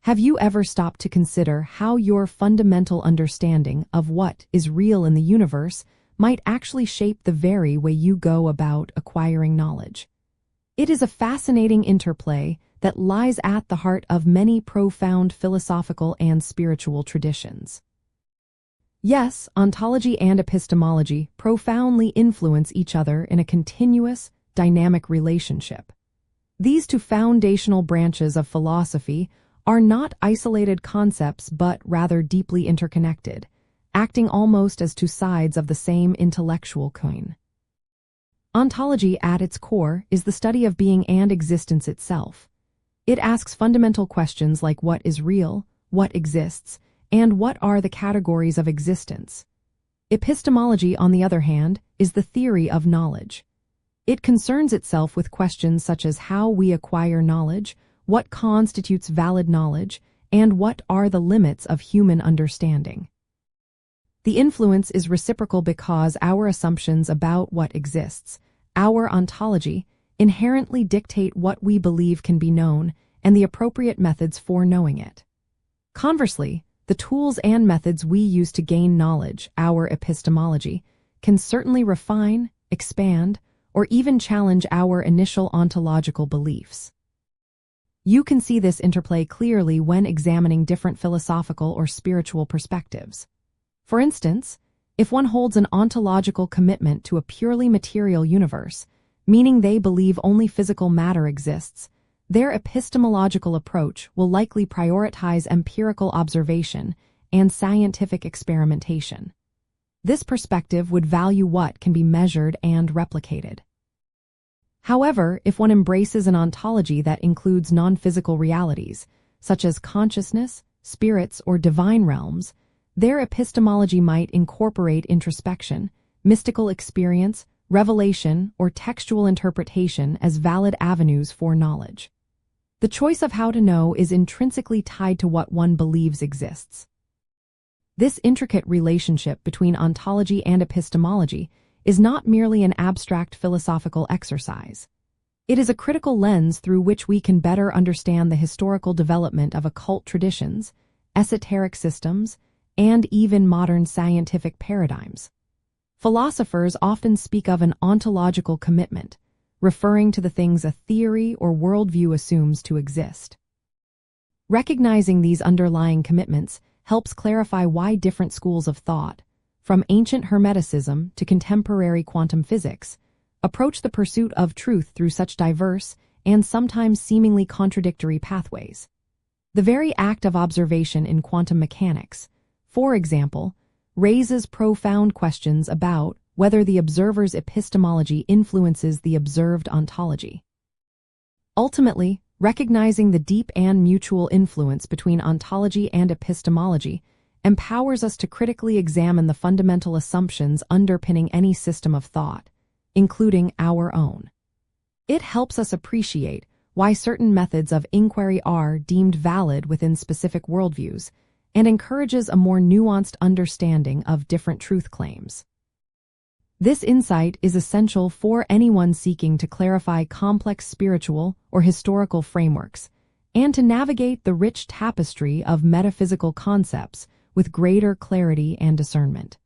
Have you ever stopped to consider how your fundamental understanding of what is real in the universe might actually shape the very way you go about acquiring knowledge? It is a fascinating interplay that lies at the heart of many profound philosophical and spiritual traditions. Yes, ontology and epistemology profoundly influence each other in a continuous, dynamic relationship. These two foundational branches of philosophy are not isolated concepts but rather deeply interconnected, acting almost as two sides of the same intellectual coin. Ontology, at its core, is the study of being and existence itself. It asks fundamental questions like what is real, what exists, and what are the categories of existence. Epistemology, on the other hand, is the theory of knowledge. It concerns itself with questions such as how we acquire knowledge, what constitutes valid knowledge, and what are the limits of human understanding. The influence is reciprocal because our assumptions about what exists, our ontology, inherently dictate what we believe can be known and the appropriate methods for knowing it. Conversely, the tools and methods we use to gain knowledge, our epistemology, can certainly refine, expand, or even challenge our initial ontological beliefs. You can see this interplay clearly when examining different philosophical or spiritual perspectives. For instance, if one holds an ontological commitment to a purely material universe, meaning they believe only physical matter exists, their epistemological approach will likely prioritize empirical observation and scientific experimentation. This perspective would value what can be measured and replicated. However, if one embraces an ontology that includes non-physical realities, such as consciousness, spirits, or divine realms, their epistemology might incorporate introspection, mystical experience, revelation, or textual interpretation as valid avenues for knowledge. The choice of how to know is intrinsically tied to what one believes exists. This intricate relationship between ontology and epistemology is not merely an abstract philosophical exercise. It is a critical lens through which we can better understand the historical development of occult traditions, esoteric systems, and even modern scientific paradigms. Philosophers often speak of an ontological commitment, referring to the things a theory or worldview assumes to exist. Recognizing these underlying commitments helps clarify why different schools of thought, from ancient Hermeticism to contemporary quantum physics, approach the pursuit of truth through such diverse and sometimes seemingly contradictory pathways. The very act of observation in quantum mechanics, for example, raises profound questions about whether the observer's epistemology influences the observed ontology. Ultimately, recognizing the deep and mutual influence between ontology and epistemology empowers us to critically examine the fundamental assumptions underpinning any system of thought, including our own. It helps us appreciate why certain methods of inquiry are deemed valid within specific worldviews and encourages a more nuanced understanding of different truth claims. This insight is essential for anyone seeking to clarify complex spiritual or historical frameworks and to navigate the rich tapestry of metaphysical concepts with greater clarity and discernment.